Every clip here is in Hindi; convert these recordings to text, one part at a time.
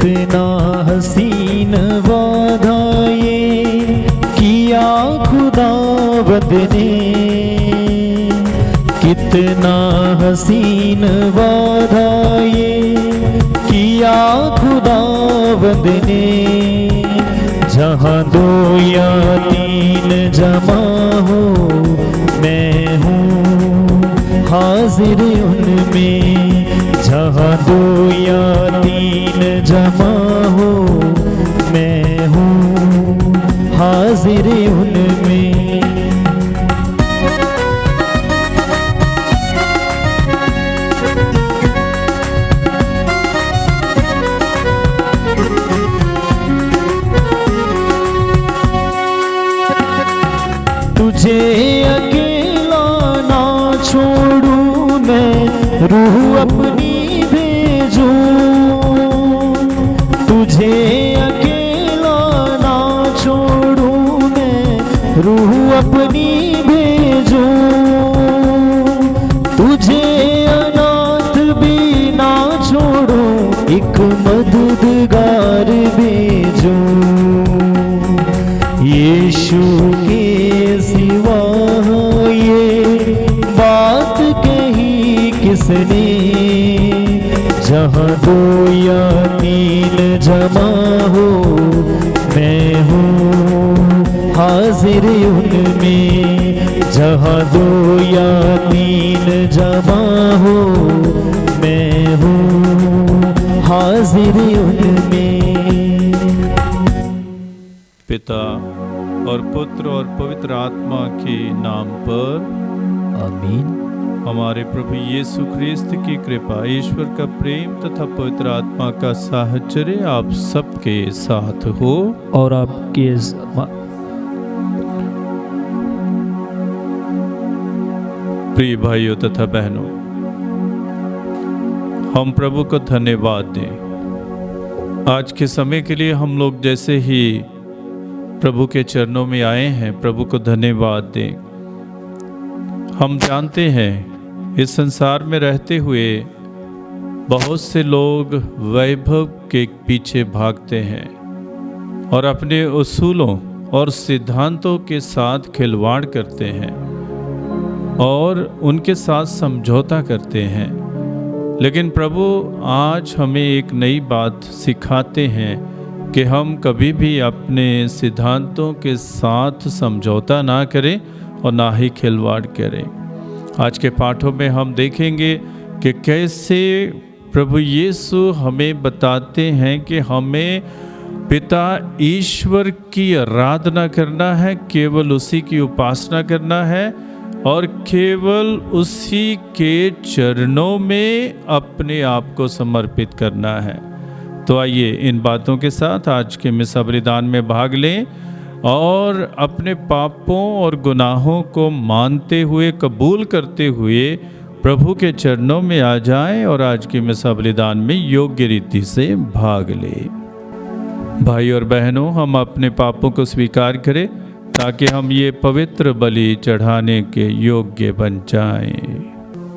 कितना हसीन वादा ये किया खुदावंद ने, कितना हसीन वादा ये किया खुदावंद ने। जहाँ दो या तीन जमा हो मैं हूँ हाजिर उनमें, जहाँ दो या तीन जमा हो मैं हूँ हाजिर उनमें। तुझे अकेला ना छोड़ूं मैं, रूह अपनी भेजूं। तुझे अकेला ना छोड़ूं मैं, रूह अपनी भेजूं। तुझे अनाथ भी ना छोड़ूं, एक मददगार भेजूं। यीशु के सिवा ये बात कही किसने, जहाँ दो या तीन जमा हो मैं हूँ हाजिर उनमें, जहाँ दो या तीन जमा हो मैं हूँ हाजिर उनमें। पिता और पुत्र और पवित्र आत्मा के नाम पर आमीन। हमारे प्रभु यीशु ख्रिस्त की कृपा, ईश्वर का प्रेम तथा पवित्र आत्मा का साहचर्य आप सबके साथ हो और आपके प्रिय भाइयों तथा बहनों, हम प्रभु को धन्यवाद दें। आज के समय के लिए हम लोग जैसे ही प्रभु के चरणों में आए हैं, प्रभु को धन्यवाद दें। हम जानते हैं इस संसार में रहते हुए बहुत से लोग वैभव के पीछे भागते हैं और अपने उसूलों और सिद्धांतों के साथ खिलवाड़ करते हैं और उनके साथ समझौता करते हैं। लेकिन प्रभु आज हमें एक नई बात सिखाते हैं कि हम कभी भी अपने सिद्धांतों के साथ समझौता ना करें और ना ही खिलवाड़ करें। आज के पाठों में हम देखेंगे कि कैसे प्रभु यीशु हमें बताते हैं कि हमें पिता ईश्वर की आराधना करना है, केवल उसी की उपासना करना है और केवल उसी के चरणों में अपने आप को समर्पित करना है। तो आइए इन बातों के साथ आज के मिसा बलिदान में भाग लें और अपने पापों और गुनाहों को मानते हुए, कबूल करते हुए प्रभु के चरणों में आ जाएं और आज के मिसा बलिदान में योग्य रीति से भाग लें। भाई और बहनों, हम अपने पापों को स्वीकार करें ताकि हम ये पवित्र बलि चढ़ाने के योग्य बन जाएं।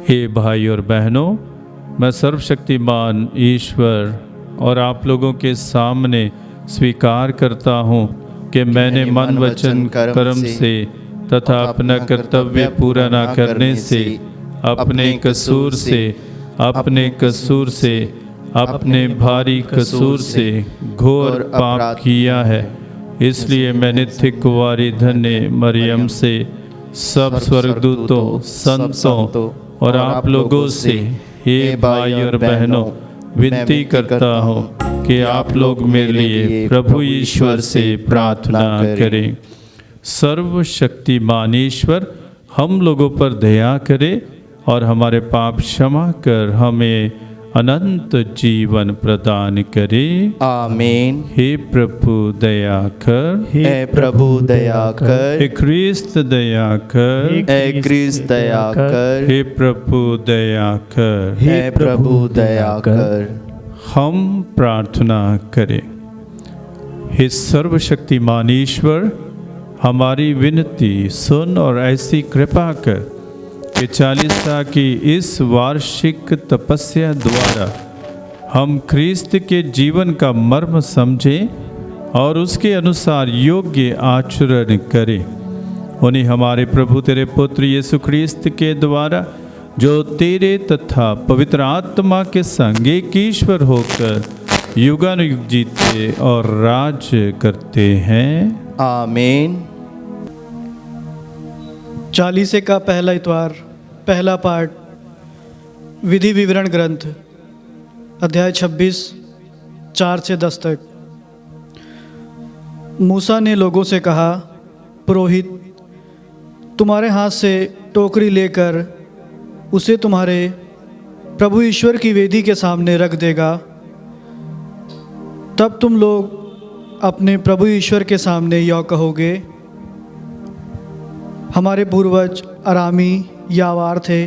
हे भाई और बहनों, मैं सर्वशक्तिमान ईश्वर और आप लोगों के सामने स्वीकार करता हूँ कि मैंने मन वचन कर्म से तथा अपना कर्तव्य पूरा न करने से अपने कसूर से अपने भारी कसूर से घोर पाप किया है। इसलिए मैं नित्य कुंवारी धन्य मरियम से, सब स्वर्गदूतों, संतों और आप लोगों से, हे भाई और बहनों, विनती करता हूँ कि आप लोग मेरे लिए प्रभु ईश्वर से प्रार्थना करें। सर्वशक्तिमान ईश्वर हम लोगों पर दया करे और हमारे पाप क्षमा कर हमें अनंत जीवन प्रदान करे। आमीन। हे प्रभु दया कर, हे प्रभु दया कर, हे ख्रिस्त दया कर, हे ख्रिस्त दया कर, हे प्रभु दया कर, हे प्रभु दया कर। हम प्रार्थना करें। हे सर्वशक्तिमान ईश्वर, हमारी विनती सुन और ऐसी कृपा कर कि 40 की इस वार्षिक तपस्या द्वारा हम ख्रिस्त के जीवन का मर्म समझें और उसके अनुसार योग्य आचरण करें। उन्हें हमारे प्रभु तेरे पुत्र यीशु ख्रिस्त के द्वारा जो तेरे तथा पवित्र आत्मा के संग एक ईश्वर होकर युगानुयुग जीते और राज करते हैं। आमीन। चालीसे का पहला इतवार, पहला पाठ, विधि विवरण ग्रंथ, अध्याय 26, 4 से 10 तक। मूसा ने लोगों से कहा, पुरोहित तुम्हारे हाथ से टोकरी लेकर उसे तुम्हारे प्रभु ईश्वर की वेदी के सामने रख देगा। तब तुम लोग अपने प्रभु ईश्वर के सामने यह कहोगे, हमारे पूर्वज अरामी यावार थे।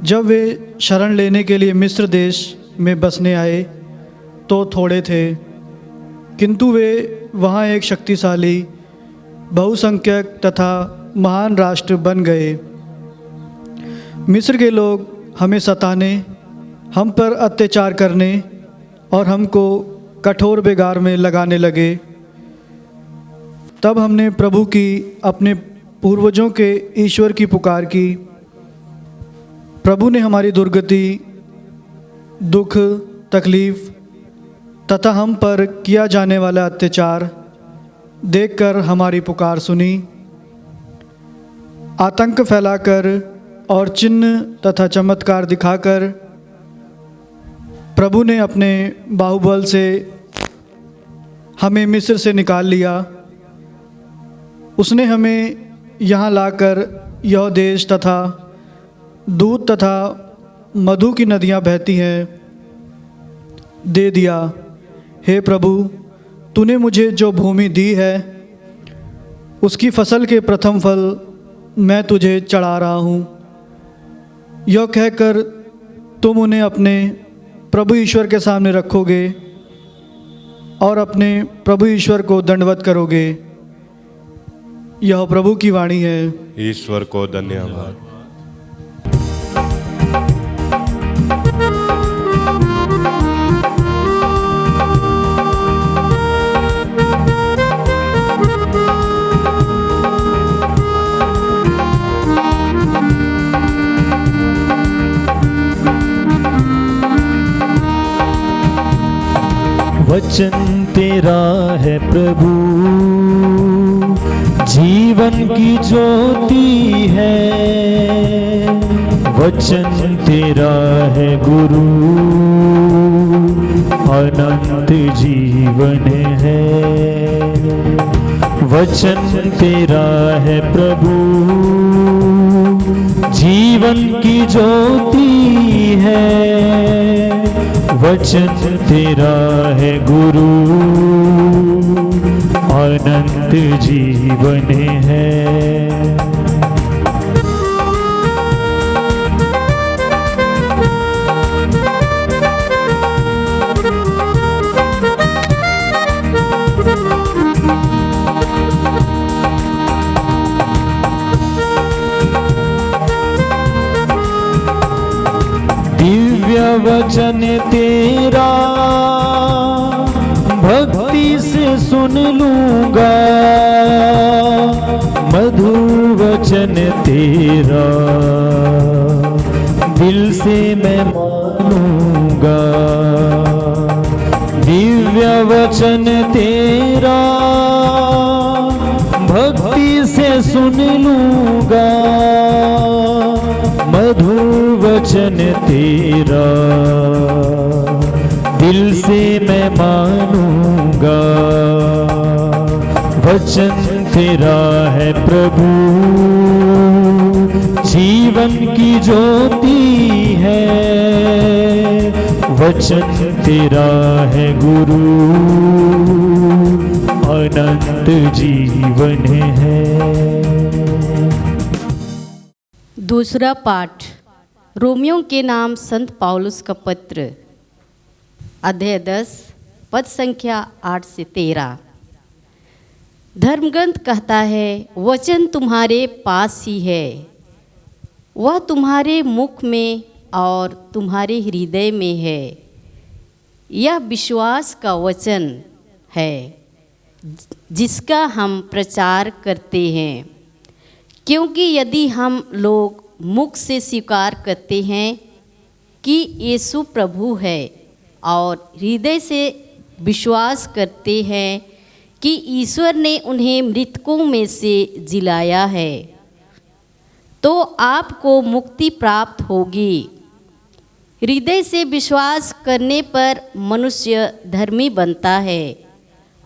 जब वे शरण लेने के लिए मिस्र देश में बसने आए तो थोड़े थे, किंतु वे वहाँ एक शक्तिशाली, बहुसंख्यक तथा महान राष्ट्र बन गए। मिस्र के लोग हमें सताने, हम पर अत्याचार करने और हमको कठोर बेगार में लगाने लगे। तब हमने प्रभु की, अपने पूर्वजों के ईश्वर की पुकार की। प्रभु ने हमारी दुर्गति, दुख, तकलीफ तथा हम पर किया जाने वाला अत्याचार देखकर हमारी पुकार सुनी। आतंक फैलाकर और चिन्ह तथा चमत्कार दिखाकर प्रभु ने अपने बाहुबल से हमें मिस्र से निकाल लिया। उसने हमें यहाँ लाकर यह देश तथा दूध तथा मधु की नदियाँ बहती हैं दे दिया। हे प्रभु, तूने मुझे जो भूमि दी है उसकी फसल के प्रथम फल मैं तुझे चढ़ा रहा हूँ। यह कहकर तुम उन्हें अपने प्रभु ईश्वर के सामने रखोगे और अपने प्रभु ईश्वर को दंडवत करोगे। यह प्रभु की वाणी है। ईश्वर को धन्यवाद। वचन तेरा है प्रभु, जीवन की ज्योति है। वचन तेरा है गुरु, अनंत जीवन है। वचन तेरा है प्रभु, जीवन की ज्योति है। वचन तेरा है गुरु, अनंत जीवन है। दिव्य वचन तेरा भक्ति से सुन लूंगा, मधुर वचन तेरा दिल से मैं मानूंगा। दिव्य वचन तेरा भक्ति से सुन लूंगा, मधुर वचन तेरा दिल से मैं मानूंगा। वचन तेरा है प्रभु, जीवन की ज्योति है। वचन तेरा है गुरु, अनंत जीवन है। दूसरा पाठ, रोमियों के नाम संत पौलुस का पत्र, अध्याय 10, पद संख्या 8 से 13। धर्मग्रंथ कहता है, वचन तुम्हारे पास ही है, वह तुम्हारे मुख में और तुम्हारे हृदय में है। यह विश्वास का वचन है जिसका हम प्रचार करते हैं, क्योंकि यदि हम लोग मुख से स्वीकार करते हैं कि यीशु प्रभु है और हृदय से विश्वास करते हैं कि ईश्वर ने उन्हें मृतकों में से जिलाया है, तो आपको मुक्ति प्राप्त होगी। हृदय से विश्वास करने पर मनुष्य धर्मी बनता है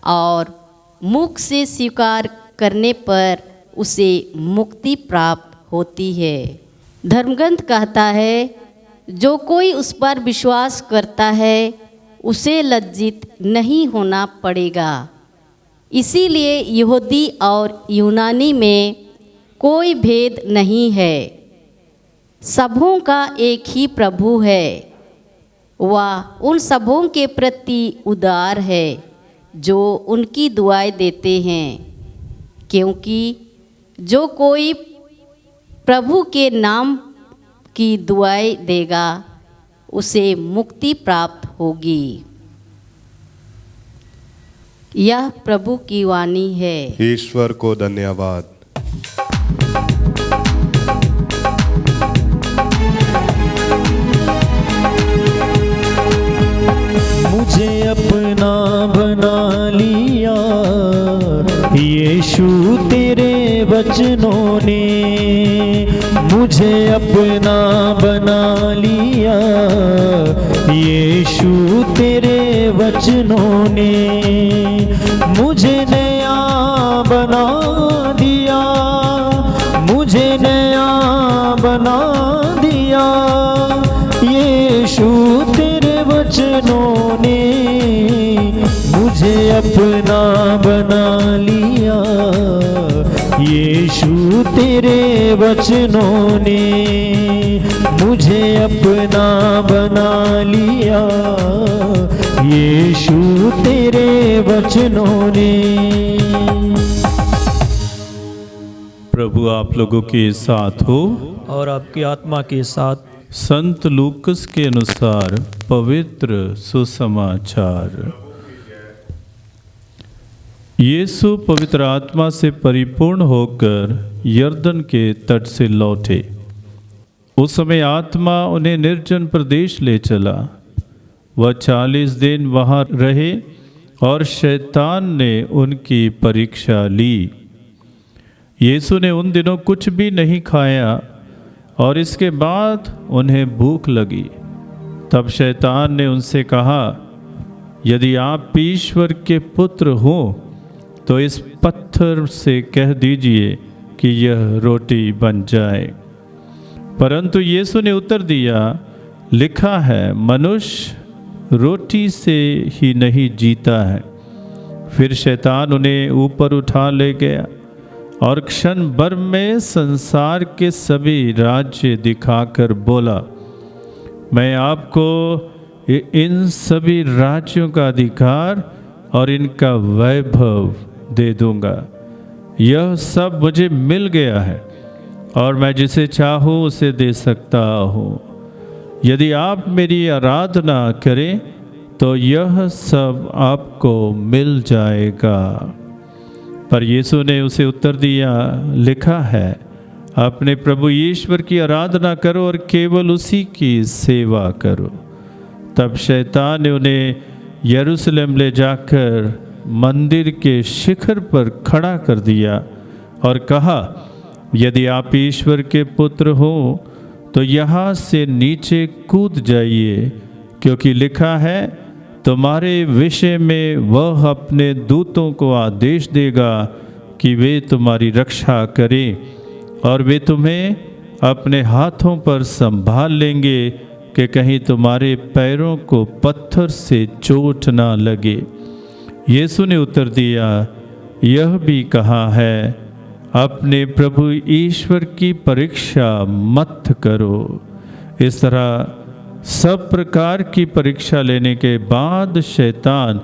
और मुख से स्वीकार करने पर उसे मुक्ति प्राप्त होती है। धर्मग्रंथ कहता है, जो कोई उस पर विश्वास करता है उसे लज्जित नहीं होना पड़ेगा। इसीलिए यहूदी और यूनानी में कोई भेद नहीं है, सबों का एक ही प्रभु है। वह उन सबों के प्रति उदार है जो उनकी दुआएं देते हैं, क्योंकि जो कोई प्रभु के नाम की दुआएं देगा उसे मुक्ति प्राप्त होगी। यह प्रभु की वाणी है। ईश्वर को धन्यवाद। मुझे अपना बना लिया यीशु तेरे वचनों ने, मुझे अपना बना लिया यीशु तेरे वचनों ने, मुझे नया बना दिया, मुझे नया बना दिया यीशु तेरे वचनों ने, मुझे अपना बना लिया यीशु तेरे वचनों ने, मुझे अपना बना लिया यीशु तेरे वचनों ने। प्रभु आप लोगों के साथ हो और आपकी आत्मा के साथ। संत लूकस के अनुसार पवित्र सुसमाचार। यीशु पवित्र आत्मा से परिपूर्ण होकर यरदन के तट से लौटे। उस समय आत्मा उन्हें निर्जन प्रदेश ले चला। वह 40 दिन वहाँ रहे और शैतान ने उनकी परीक्षा ली। यीशु ने उन दिनों कुछ भी नहीं खाया और इसके बाद उन्हें भूख लगी। तब शैतान ने उनसे कहा, यदि आप ईश्वर के पुत्र हो तो इस पत्थर से कह दीजिए कि यह रोटी बन जाए। परंतु यीशु ने उत्तर दिया, लिखा है, मनुष्य रोटी से ही नहीं जीता है। फिर शैतान उन्हें ऊपर उठा ले गया और क्षण भर में संसार के सभी राज्य दिखाकर बोला, मैं आपको इन सभी राज्यों का अधिकार और इनका वैभव दे दूंगा। यह सब मुझे मिल गया है और मैं जिसे चाहूँ उसे दे सकता हूँ। यदि आप मेरी आराधना करें तो यह सब आपको मिल जाएगा। पर यीशु ने उसे उत्तर दिया, लिखा है, अपने प्रभु ईश्वर की आराधना करो और केवल उसी की सेवा करो। तब शैतान ने उन्हें यरूशलेम ले जाकर मंदिर के शिखर पर खड़ा कर दिया और कहा, यदि आप ईश्वर के पुत्र हो तो यहाँ से नीचे कूद जाइए, क्योंकि लिखा है, तुम्हारे विषय में वह अपने दूतों को आदेश देगा कि वे तुम्हारी रक्षा करें और वे तुम्हें अपने हाथों पर संभाल लेंगे कि कहीं तुम्हारे पैरों को पत्थर से चोट ना लगे। यीशु ने उत्तर दिया, यह भी कहा है, अपने प्रभु ईश्वर की परीक्षा मत करो। इस तरह सब प्रकार की परीक्षा लेने के बाद शैतान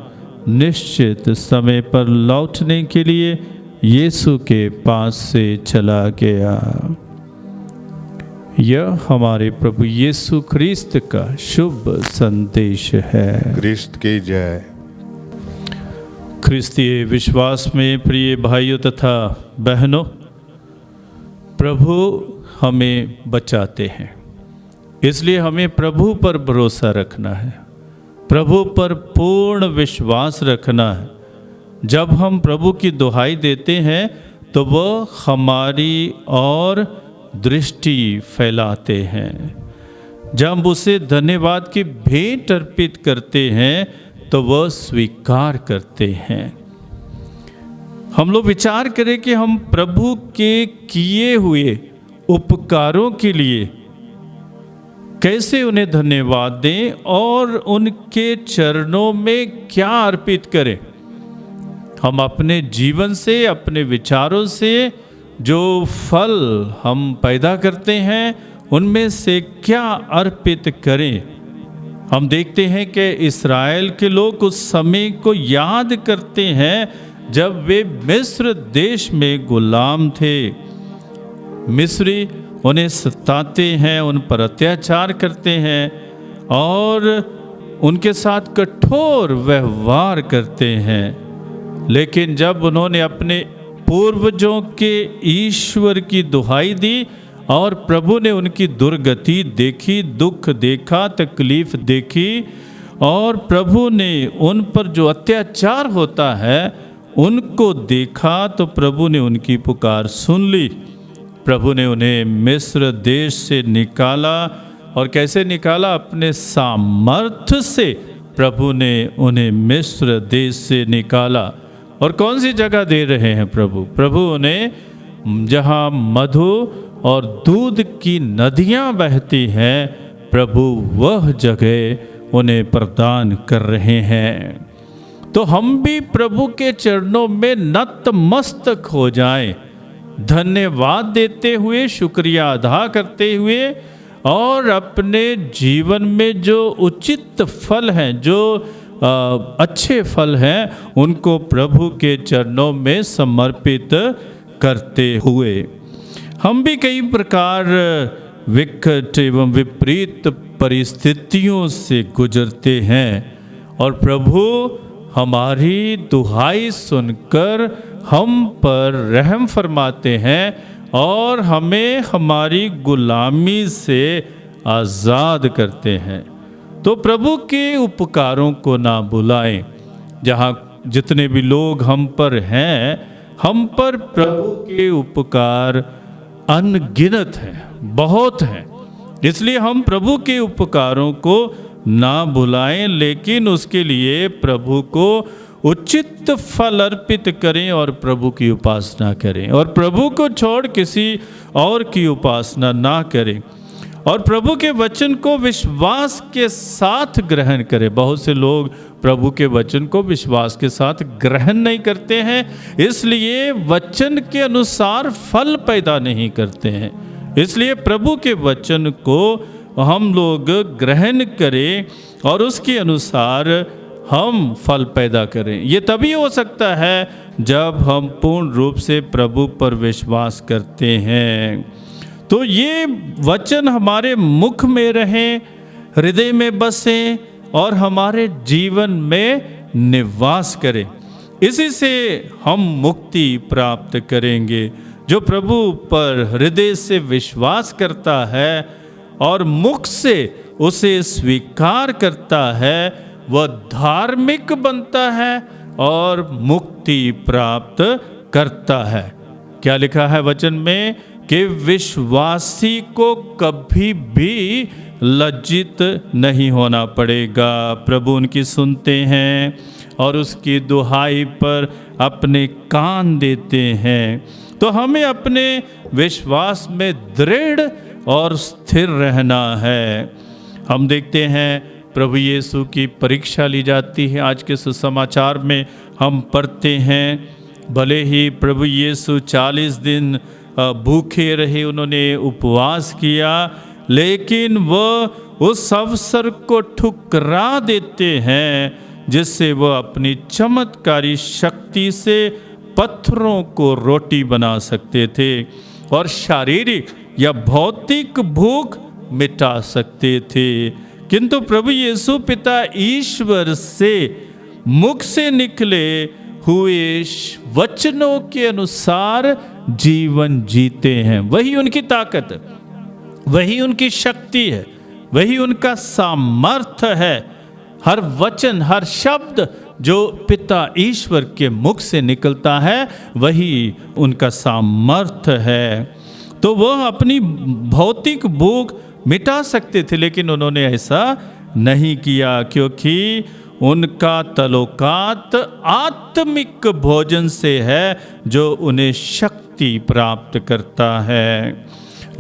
निश्चित समय पर लौटने के लिए यीशु के पास से चला गया। यह हमारे प्रभु यीशु ख्रिस्त का शुभ संदेश है। क्रिस्त की जय। ख्रिस्तीय विश्वास में प्रिय भाइयों तथा बहनों, प्रभु हमें बचाते हैं, इसलिए हमें प्रभु पर भरोसा रखना है, प्रभु पर पूर्ण विश्वास रखना है। जब हम प्रभु की दुहाई देते हैं तो वह हमारी ओर दृष्टि फैलाते हैं। जब उसे धन्यवाद की भेंट अर्पित करते हैं तो वह स्वीकार करते हैं। हम लोग विचार करें कि हम प्रभु के किए हुए उपकारों के लिए कैसे उन्हें धन्यवाद दें और उनके चरणों में क्या अर्पित करें। हम अपने जीवन से, अपने विचारों से जो फल हम पैदा करते हैं उनमें से क्या अर्पित करें। हम देखते हैं कि इस्राएल के लोग उस समय को याद करते हैं जब वे मिस्र देश में गुलाम थे। मिस्री उन्हें सताते हैं, उन पर अत्याचार करते हैं और उनके साथ कठोर व्यवहार करते हैं। लेकिन जब उन्होंने अपने पूर्वजों के ईश्वर की दुहाई दी और प्रभु ने उनकी दुर्गति देखी, दुख देखा, तकलीफ देखी और प्रभु ने उन पर जो अत्याचार होता है उनको देखा, तो प्रभु ने उनकी पुकार सुन ली। प्रभु ने उन्हें मिस्र देश से निकाला। और कैसे निकाला? अपने सामर्थ्य से प्रभु ने उन्हें मिस्र देश से निकाला। और कौन सी जगह दे रहे हैं प्रभु? प्रभु उन्हें जहाँ मधु और दूध की नदियाँ बहती हैं, प्रभु वह जगह उन्हें प्रदान कर रहे हैं। तो हम भी प्रभु के चरणों में नतमस्तक हो जाएं, धन्यवाद देते हुए, शुक्रिया अदा करते हुए और अपने जीवन में जो उचित फल हैं, जो अच्छे फल हैं, उनको प्रभु के चरणों में समर्पित करते हुए। हम भी कई प्रकार विकट एवं विपरीत परिस्थितियों से गुजरते हैं और प्रभु हमारी दुहाई सुनकर हम पर रहम फरमाते हैं और हमें हमारी गुलामी से आज़ाद करते हैं। तो प्रभु के उपकारों को ना भुलाएं। जहाँ जितने भी लोग हम पर हैं, हम पर प्रभु के उपकार अनगिनत हैं, बहुत हैं। इसलिए हम प्रभु के उपकारों को ना भुलाएं, लेकिन उसके लिए प्रभु को उचित फल अर्पित करें और प्रभु की उपासना करें और प्रभु को छोड़ किसी और की उपासना ना करें और प्रभु के वचन को विश्वास के साथ ग्रहण करें। बहुत से लोग प्रभु के वचन को विश्वास के साथ ग्रहण नहीं करते हैं, इसलिए वचन के अनुसार फल पैदा नहीं करते हैं। इसलिए प्रभु के वचन को हम लोग ग्रहण करें और उसके अनुसार हम फल पैदा करें। ये तभी हो सकता है जब हम पूर्ण रूप से प्रभु पर विश्वास करते हैं। तो ये वचन हमारे मुख में रहें, हृदय में बसें और हमारे जीवन में निवास करें। इसी से हम मुक्ति प्राप्त करेंगे। जो प्रभु पर हृदय से विश्वास करता है और मुख से उसे स्वीकार करता है, वह धार्मिक बनता है और मुक्ति प्राप्त करता है। क्या लिखा है वचन में कि विश्वासी को कभी भी लज्जित नहीं होना पड़ेगा। प्रभु उनकी सुनते हैं और उसकी दुहाई पर अपने कान देते हैं। तो हमें अपने विश्वास में दृढ़ और स्थिर रहना है। हम देखते हैं प्रभु यीशु की परीक्षा ली जाती है। आज के सुसमाचार में हम पढ़ते हैं, भले ही प्रभु यीशु 40 दिन भूखे रहे, उन्होंने उपवास किया, लेकिन वह उस अवसर को ठुकरा देते हैं जिससे वह अपनी चमत्कारी शक्ति से पत्थरों को रोटी बना सकते थे और शारीरिक या भौतिक भूख मिटा सकते थे, किंतु प्रभु यीशु पिता ईश्वर से मुख से निकले हुए वचनों के अनुसार जीवन जीते हैं। वही उनकी ताकत है, वही उनकी शक्ति है, वही उनका सामर्थ्य है। हर वचन, हर शब्द जो पिता ईश्वर के मुख से निकलता है वही उनका सामर्थ्य है। तो वह अपनी भौतिक भूख मिटा सकते थे, लेकिन उन्होंने ऐसा नहीं किया, क्योंकि उनका तलोकात आत्मिक भोजन से है जो उन्हें शक्ति प्राप्त करता है।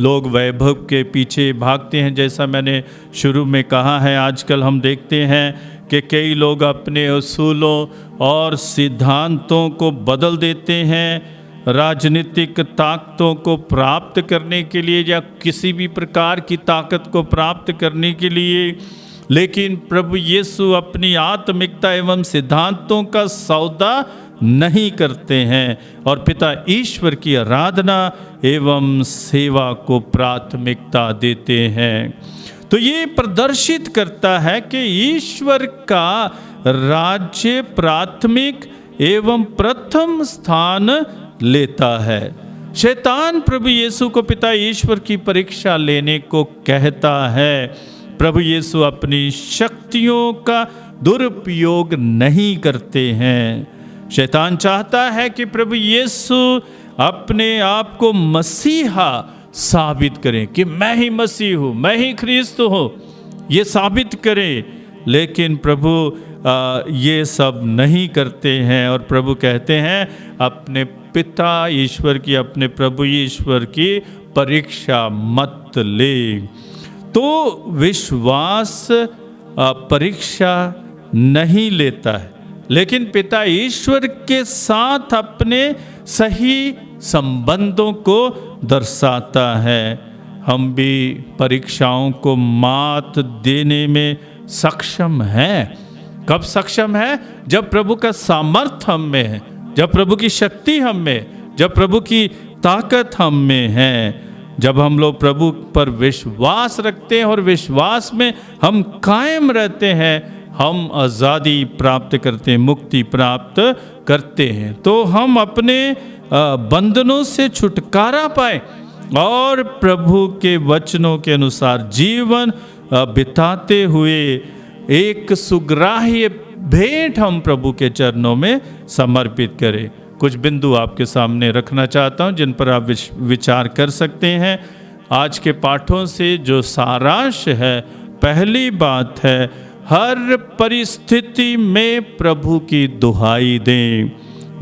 लोग वैभव के पीछे भागते हैं, जैसा मैंने शुरू में कहा है। आजकल हम देखते हैं कि कई लोग अपने उसूलों और सिद्धांतों को बदल देते हैं राजनीतिक ताकतों को प्राप्त करने के लिए या किसी भी प्रकार की ताकत को प्राप्त करने के लिए, लेकिन प्रभु यीशु अपनी आत्मिकता एवं सिद्धांतों का सौदा नहीं करते हैं और पिता ईश्वर की आराधना एवं सेवा को प्राथमिकता देते हैं। तो ये प्रदर्शित करता है कि ईश्वर का राज्य प्राथमिक एवं प्रथम स्थान लेता है। शैतान प्रभु यीशु को पिता ईश्वर की परीक्षा लेने को कहता है। प्रभु यीशु अपनी शक्तियों का दुरुपयोग नहीं करते हैं। शैतान चाहता है कि प्रभु यीशु अपने आप को मसीहा साबित करें कि मैं ही मसीह हूँ, मैं ही ख्रिस्त हूँ, ये साबित करें। लेकिन प्रभु ये सब नहीं करते हैं और प्रभु कहते हैं अपने पिता ईश्वर की, अपने प्रभु ईश्वर की परीक्षा मत ले। तो विश्वास परीक्षा नहीं लेता है, लेकिन पिता ईश्वर के साथ अपने सही संबंधों को दर्शाता है। हम भी परीक्षाओं को मात देने में सक्षम हैं। कब सक्षम है? जब प्रभु का सामर्थ्य हम में है, जब प्रभु की शक्ति हम में, जब प्रभु की ताकत हम में है, जब हम लोग प्रभु पर विश्वास रखते हैं और विश्वास में हम कायम रहते हैं, हम आज़ादी प्राप्त करते हैं, मुक्ति प्राप्त करते हैं। तो हम अपने बंधनों से छुटकारा पाए और प्रभु के वचनों के अनुसार जीवन बिताते हुए एक सुग्राह्य भेंट हम प्रभु के चरणों में समर्पित करें। कुछ बिंदु आपके सामने रखना चाहता हूं जिन पर आप विचार कर सकते हैं। आज के पाठों से जो सारांश है, पहली बात है हर परिस्थिति में प्रभु की दुहाई दें।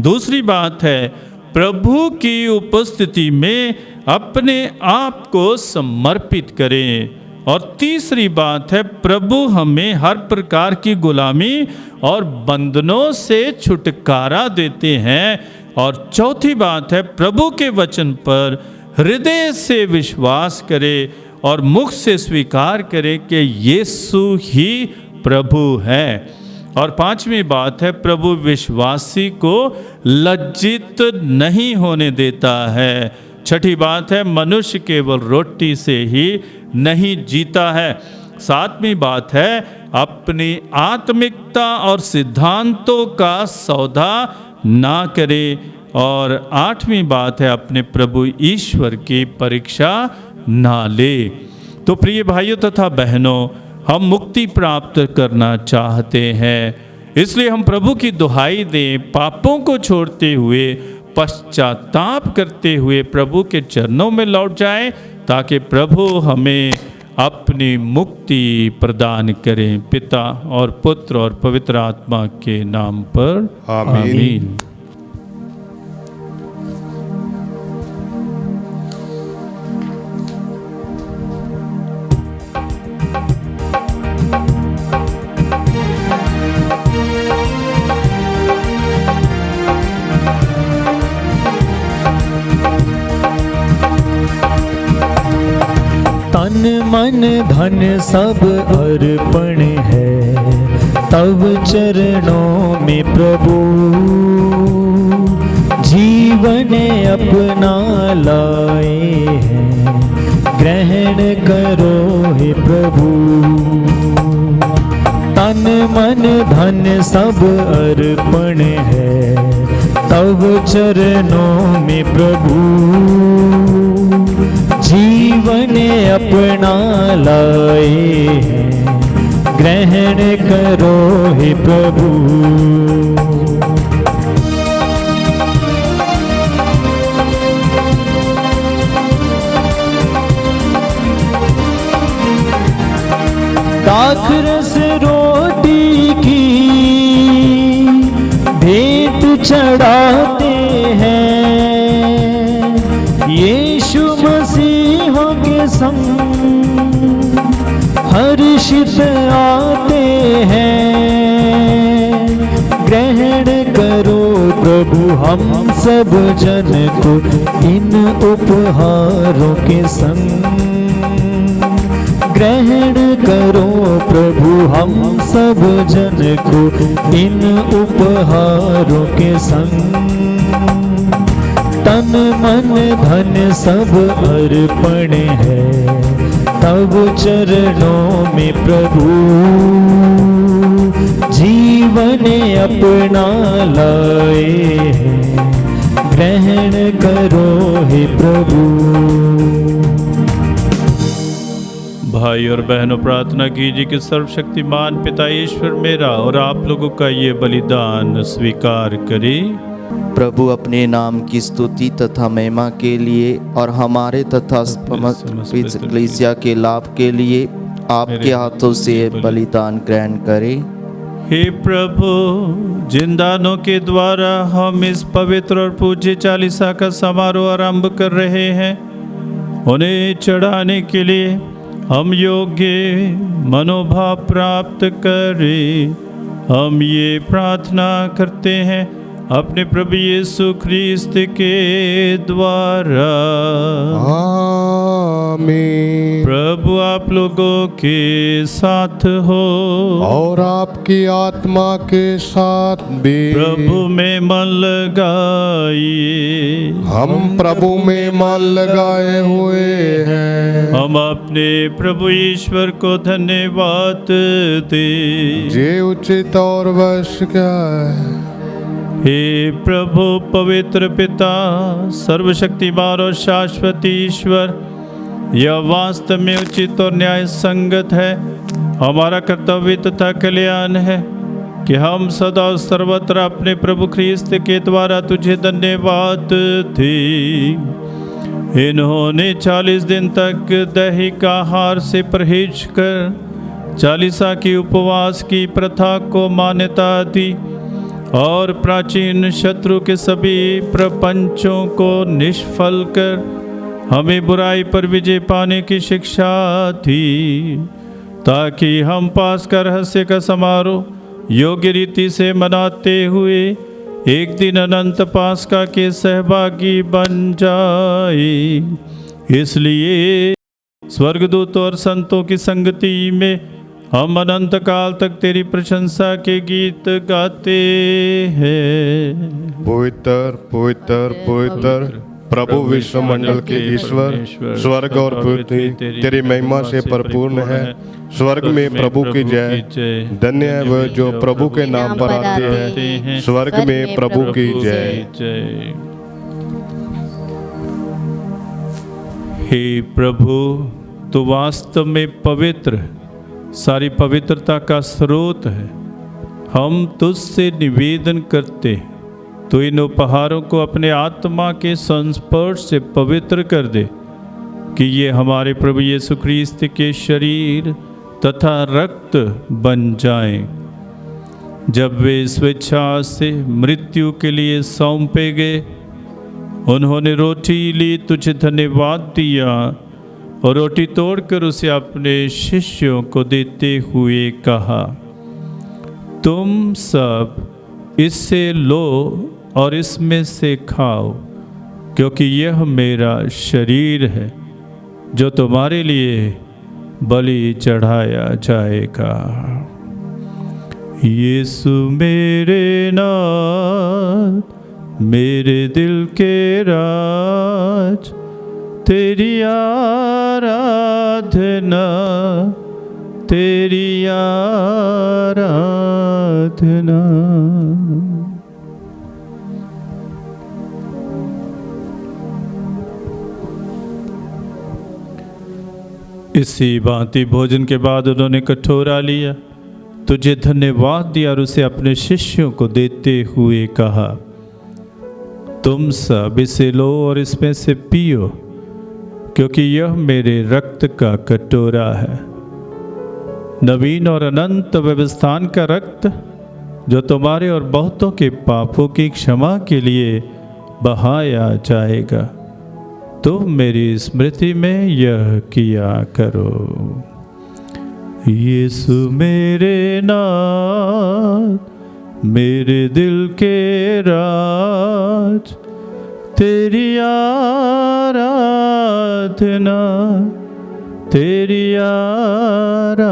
दूसरी बात है प्रभु की उपस्थिति में अपने आप को समर्पित करें। और तीसरी बात है प्रभु हमें हर प्रकार की गुलामी और बंधनों से छुटकारा देते हैं। और चौथी बात है प्रभु के वचन पर हृदय से विश्वास करें और मुख से स्वीकार करें कि यीशु ही प्रभु है। और पांचवी बात है प्रभु विश्वासी को लज्जित नहीं होने देता है। छठी बात है मनुष्य केवल रोटी से ही नहीं जीता है। सातवीं बात है अपनी आत्मिकता और सिद्धांतों का सौदा ना करे। और आठवीं बात है अपने प्रभु ईश्वर की परीक्षा ना ले। तो प्रिय भाइयों तथा बहनों, हम मुक्ति प्राप्त करना चाहते हैं, इसलिए हम प्रभु की दुहाई दें, पापों को छोड़ते हुए पश्चाताप करते हुए प्रभु के चरणों में लौट जाएं, ताकि प्रभु हमें अपनी मुक्ति प्रदान करें। पिता और पुत्र और पवित्र आत्मा के नाम पर आमीन। तन मन धन सब अर्पण है तब चरणों में प्रभु, जीवन अपना लाए हैं ग्रहण करो हे प्रभु। तन मन धन सब अर्पण है तब चरणों में प्रभु। जीवन अपना लाए हैं ग्रहण करो हे प्रभु। दाखरस रोटी की भेंट चढ़ाते हैं यीशु मसीहों के संग हर्षित आते हैं। ग्रहण करो प्रभु हम सब जन को इन उपहारों के संग। ग्रहण करो प्रभु हम सब जन को इन उपहारों के संग। तन मन धन सब अर्पण है तब चरणों में प्रभु। जीवन अपना लाए हैं ग्रहण करो हे प्रभु। भाई और बहनों, प्रार्थना कीजिए कि सर्वशक्तिमान पिता ईश्वर मेरा और आप लोगों का ये बलिदान स्वीकार करे। प्रभु अपने नाम की स्तुति तथा महिमा के लिए और हमारे तथा समस्त कलीसिया के लाभ के लिए आपके हाथों से बलिदान ग्रहण करें। हे प्रभु, जिन दानों के द्वारा हम इस पवित्र और पूज्य चालीसा का समारोह आरंभ कर रहे हैं, उन्हें चढ़ाने के लिए हम योग्य मनोभाव प्राप्त करें। हम ये प्रार्थना करते हैं अपने प्रभु यीशु ख्रीस्त के द्वारा। आमीन। प्रभु आप लोगों के साथ हो और आपकी आत्मा के साथ भी। प्रभु में मन लगाइए। हम प्रभु में मन लगाए हुए हैं। हम अपने प्रभु ईश्वर को धन्यवाद दें। जे उचित और वश क्या है। हे प्रभु पवित्र पिता, सर्वशक्तिमान और शाश्वत ईश्वर, यह वास्तव में उचित और न्याय संगत है, हमारा कर्तव्य तथा कल्याण है कि हम सदा और सर्वत्र अपने प्रभु ख्रीस्त के द्वारा तुझे धन्यवाद दें। इन्होंने 40 दिन तक दैहिक आहार से परहेज कर चालीसा की उपवास की प्रथा को मान्यता दी और प्राचीन शत्रु के सभी प्रपंचों को निष्फल कर हमें बुराई पर विजय पाने की शिक्षा दी, ताकि हम पास्का रहस्य का समारोह योग्य रीति से मनाते हुए एक दिन अनंत पास्का के सहभागी बन जाए। इसलिए स्वर्गदूतों और संतों की संगति में हम अनंत काल तक तेरी प्रशंसा के गीत गाते हैं। पवित्र पवित्र पवित्र प्रभु विश्वमंडल के ईश्वर, स्वर्ग और पृथ्वी तेरी महिमा से परिपूर्ण है। स्वर्ग में प्रभु की जय। धन्य है वह जो प्रभु के नाम पर आते हैं। स्वर्ग में प्रभु की जय। हे प्रभु, तू वास्तव में पवित्र, सारी पवित्रता का स्रोत है। हम तुझसे निवेदन करते हैं, तो इन उपहारों को अपने आत्मा के संस्पर्श से पवित्र कर दे, कि ये हमारे प्रभु यीशु ख्रीस्त के शरीर तथा रक्त बन जाएं। जब वे स्वेच्छा से मृत्यु के लिए सौंपे गए, उन्होंने रोटी ली, तुझे धन्यवाद दिया और रोटी तोड़कर उसे अपने शिष्यों को देते हुए कहा, तुम सब इससे लो और इसमें से खाओ, क्योंकि यह मेरा शरीर है जो तुम्हारे लिए बलि चढ़ाया जाएगा। यीशु मेरे नाथ, मेरे दिल के राज, तेरी आराधना, तेरी आराधना। इसी भांति भोजन के बाद उन्होंने कटोरा लिया, तुझे धन्यवाद दिया और उसे अपने शिष्यों को देते हुए कहा, तुम सब इसे लो और इसमें से पियो, क्योंकि यह मेरे रक्त का कटोरा है, नवीन और अनंत व्यवस्थान का रक्त, जो तुम्हारे और बहुतों के पापों की क्षमा के लिए बहाया जाएगा। तुम मेरी स्मृति में यह किया करो। यीशु मेरे नाथ, मेरे दिल के राज, तेरी आराधना, तेरी आराधना।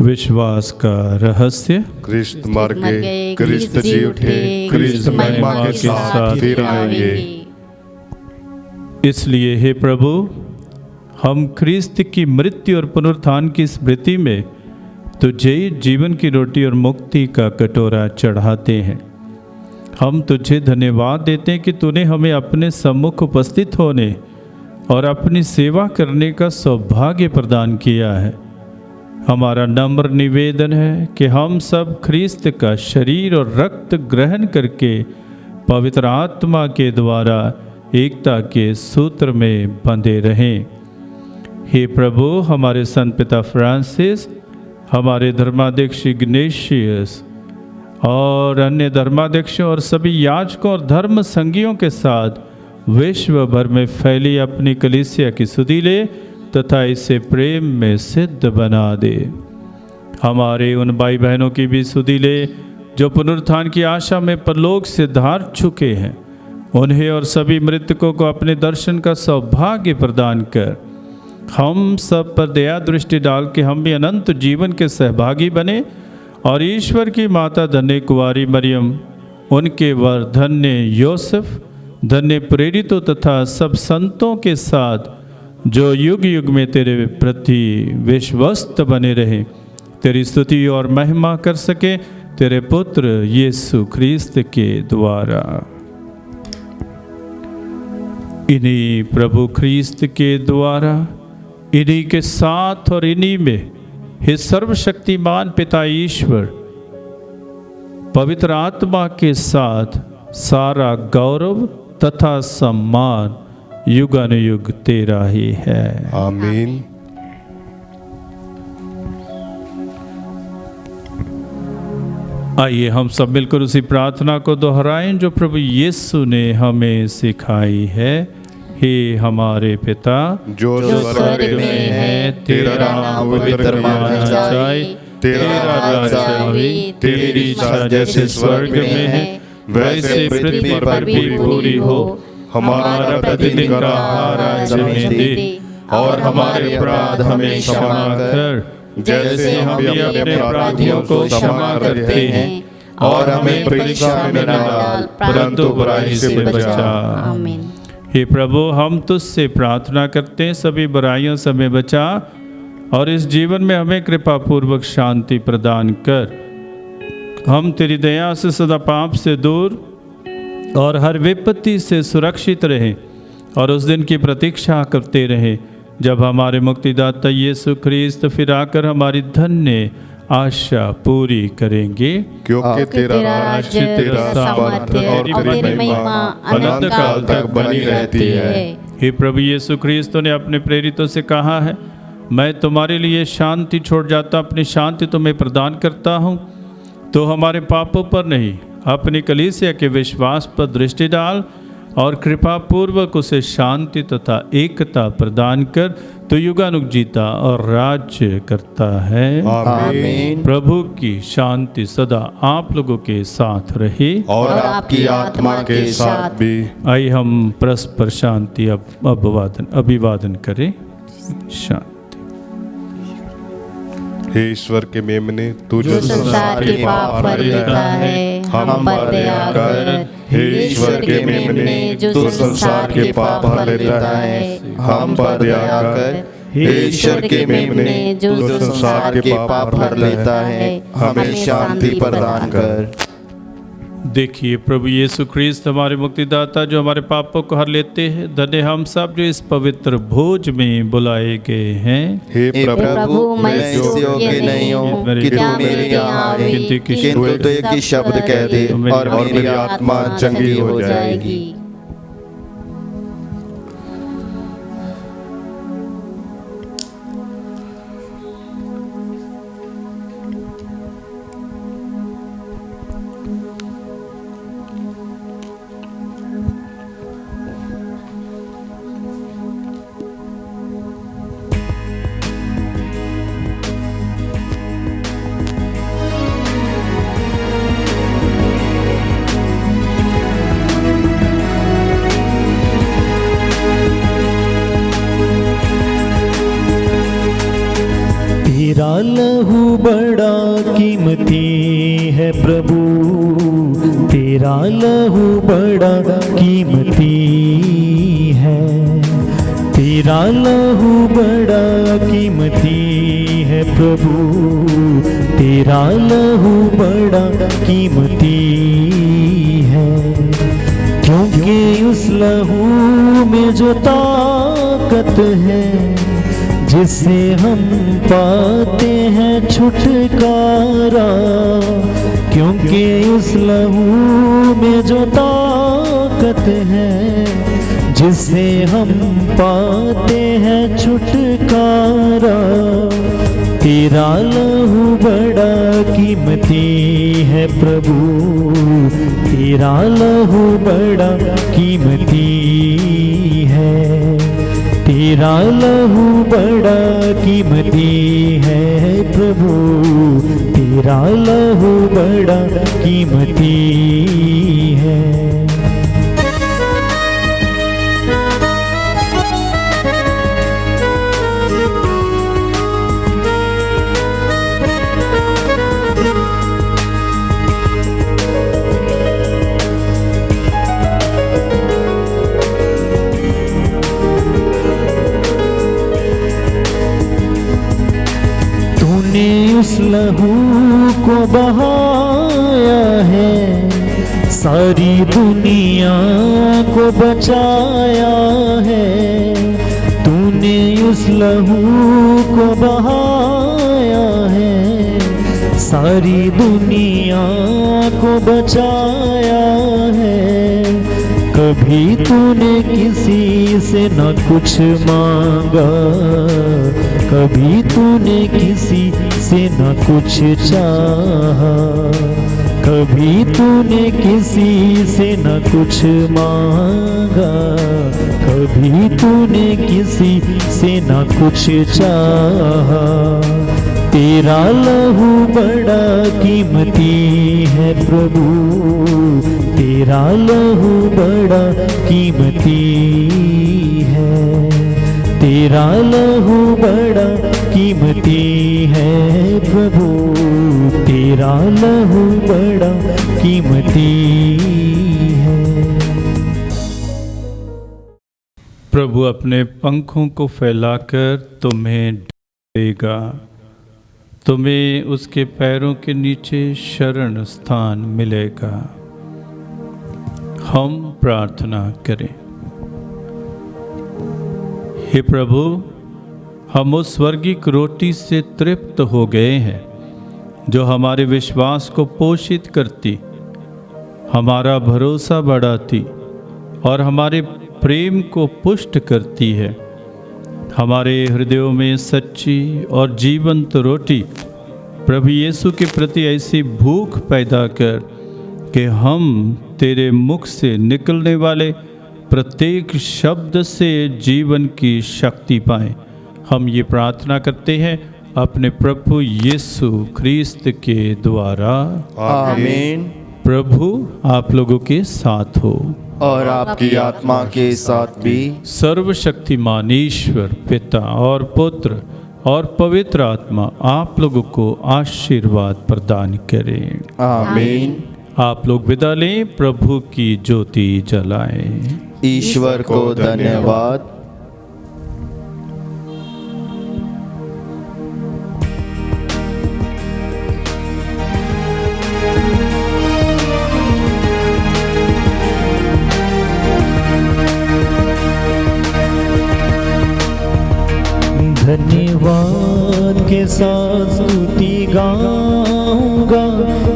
विश्वास का रहस्य, क्रिस्त मर गए, क्रिस्त जी उठे, क्रिस्त महिमा के साथ फिर आएंगे। इसलिए हे प्रभु, हम क्रिस्त की मृत्यु और पुनरुत्थान की स्मृति में तुझे जीवन की रोटी और मुक्ति का कटोरा चढ़ाते हैं। हम तुझे धन्यवाद देते हैं कि तूने हमें अपने सम्मुख उपस्थित होने और अपनी सेवा करने का सौभाग्य प्रदान किया है। हमारा नम्र निवेदन है कि हम सब ख्रीस्त का शरीर और रक्त ग्रहण करके पवित्र आत्मा के द्वारा एकता के सूत्र में बंधे रहें। हे प्रभु, हमारे संत पिता फ्रांसिस, हमारे धर्माध्यक्ष इग्नेशियस और अन्य धर्माध्यक्षों और सभी याजकों और धर्म संगियों के साथ विश्व भर में फैली अपनी कलीसिया की सुधि ले तथा इसे प्रेम में सिद्ध बना दे। हमारे उन भाई बहनों की भी सुधि ले जो पुनरुत्थान की आशा में परलोक से धार चुके हैं। उन्हें और सभी मृतकों को अपने दर्शन का सौभाग्य प्रदान कर हम सब पर दया दृष्टि डाल के हम भी अनंत जीवन के सहभागी बने और ईश्वर की माता धन्य कुंवारी मरियम, उनके वर धन्य योसेफ, धन्य प्रेरितों तथा सब संतों के साथ जो युग युग में तेरे प्रति विश्वस्त बने रहे, तेरी स्तुति और महिमा कर सके तेरे पुत्र यीशु ख्रीस्त के द्वारा। इन्हीं प्रभु ख्रीस्त के द्वारा, इन्हीं के साथ और इन्हीं में हे सर्वशक्तिमान पिता ईश्वर पवित्र आत्मा के साथ सारा गौरव तथा सम्मान युगानुयुग तेरा ही है। आमीन। आइए हम सब मिलकर उसी प्रार्थना को दोहराएं जो प्रभु यीशु ने हमें सिखाई है। हे हमारे पिता जो स्वर्ग में है, तेरा नाम पवित्र माना जाए, तेरा राज्य आवे, तेरी इच्छा जैसे स्वर्ग में है वैसे पृथ्वी पर भी पूरी हो। हमारा प्रतिदिन का आहार आज हमें दे और हमारे अपराध हमें क्षमा कर, जैसे हम भी अपने अपराधियों को क्षमा करते हैं, और हमें परीक्षा में न डाल परंतु बुराई से बचा। आमीन। हे प्रभु, हम तुझसे प्रार्थना करते हैं सभी बुराइयों से हमें बचा और इस जीवन में हमें कृपा पूर्वक शांति प्रदान कर। हम तेरी दया से सदा पाप से दूर और हर विपत्ति से सुरक्षित रहें और उस दिन की प्रतीक्षा करते रहें जब हमारे मुक्तिदाता यीशु ख्रीस्त फिर आकर हमारी धन्य आशा पूरी करेंगे। क्योंकि तेरा राज्य, तेरा सामर्थ्य और तेरी महिमा अनंत काल तक बनी रहती है। हे प्रभु यीशु ख्रीस्त ने अपने प्रेरितों से कहा है, मैं तुम्हारे लिए शांति छोड़ जाता, अपनी शांति तुम्हें प्रदान करता हूँ। तो हमारे पापों पर नहीं, अपनी कलीसिया के विश्वास पर दृष्टि डाल और कृपा पूर्वक उसे शांति तथा एकता प्रदान कर तो युगानुग जीता और राज्य करता है। आमीन। प्रभु की शांति सदा आप लोगों के साथ रहे और आपकी आत्मा के साथ भी। आइए हम परस्पर शांति अभिवादन करें। शांति। हे ईश्वर के मेमने, तू जो संसार के पाप हर लेता है, हम पर दया कर। हे ईश्वर के मेमने, जो संसार के पाप हर लेता है, हम पर दया कर। हे ईश्वर के मेमने, जो संसार के पाप हर लेता है, हमें शांति प्रदान कर। देखिए प्रभु यीशु ख्रीस्त हमारे मुक्तिदाता जो हमारे पापों को हर लेते हैं। धन्य हम सब जो इस पवित्र भोज में बुलाए गए हैं। हे प्रभु मैं इस योग्य नहीं हूँ कि तू मेरे यहाँ आवे, किंतु तो एक ही शब्द कह दे और मेरी आत्मा चंगी हो जाएगी। तेरा लहू बड़ा कीमती है प्रभु, तेरा लहू बड़ा कीमती है, तेरा लहू बड़ा कीमती है प्रभु, तेरा लहू बड़ा कीमती है। क्योंकि उस लहू में जो ताकत है, जिससे हम पाते हैं छुटकारा, क्योंकि उस लहू में जो ताकत है, जिससे हम पाते हैं छुटकारा। तेरा लहू बड़ा कीमती है प्रभु, तेरा लहू बड़ा कीमती है, तेरा लहू बड़ा कीमती है प्रभु, तेरा लहू बड़ा कीमती है। उस लहू को बहाया है, सारी दुनिया को बचाया है। तूने उस लहू को बहाया है, सारी दुनिया को बचाया है। कभी तूने किसी से न कुछ मांगा, कभी तूने किसी से न कुछ चाहा, कभी तूने किसी से न कुछ मांगा, कभी तूने किसी से न कुछ चाहा। तेरा लहू बड़ा कीमती है प्रभु, तेरा लहू बड़ा कीमती है, तेरा लहू बड़ा कीमती है प्रभु, तेरा लहू बड़ा कीमती है। प्रभु अपने पंखों को फैलाकर तुम्हें देगा, तुम्हें उसके पैरों के नीचे शरण स्थान मिलेगा। हम प्रार्थना करें। हे प्रभु, हम उस स्वर्गीय रोटी से तृप्त हो गए हैं जो हमारे विश्वास को पोषित करती, हमारा भरोसा बढ़ाती और हमारे प्रेम को पुष्ट करती है। हमारे हृदयों में सच्ची और जीवंत रोटी प्रभु यीशु के प्रति ऐसी भूख पैदा कर कि हम तेरे मुख से निकलने वाले प्रत्येक शब्द से जीवन की शक्ति पाएं। हम ये प्रार्थना करते हैं अपने प्रभु यीशु ख्रीस्त के द्वारा, आमीन। प्रभु आप लोगों के साथ हो और आपकी आत्मा के साथ भी। सर्वशक्तिमान ईश्वर पिता और पुत्र और पवित्र आत्मा आप लोगों को आशीर्वाद प्रदान करें। आमीन। आप लोग विदा लें, प्रभु की ज्योति जलाएं। ईश्वर को धन्यवाद। धन्यवाद के साथ स्तुति गाऊंगा,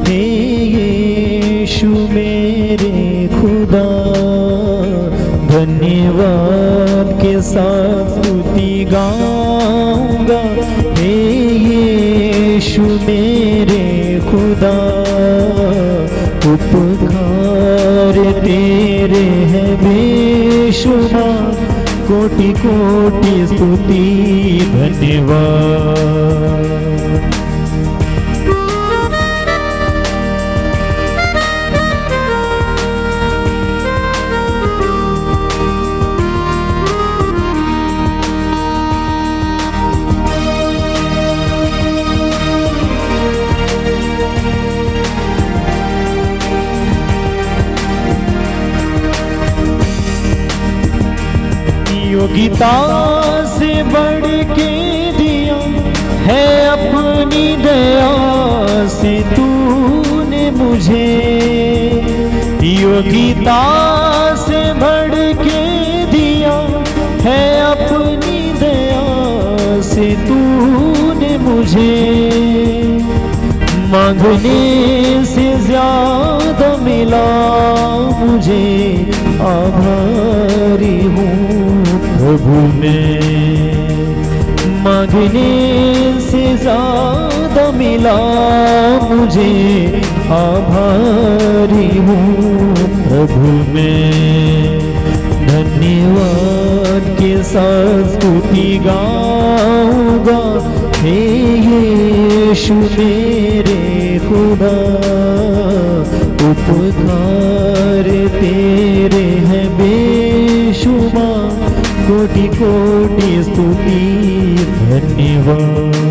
हे यीशु मेरे खुदा। धन्यवाद के साथ स्तुति गाऊंगा, हे यीशु मेरे खुदा। उपकार तेरे हैं बेशुमार, कोटि कोटि स्तुति धन्यवाद। योगिता से बढ़ के दिया है अपनी दया से तूने मुझे। योगिता से बढ़ के दिया है अपनी दया से तूने मुझे। मांगने से ज्यादा मिला मुझे, आभारी हूँ प्रभु में। मांगने से ज्यादा मिला मुझे, आभारी हूँ प्रभु में। धन्यवाद के साथ स्तुति गाऊंगा, हे यीशु मेरे खुदा। उपकार तेरे हैं बेशुमार, कोटि कोटि स्तुति धन्यवाद।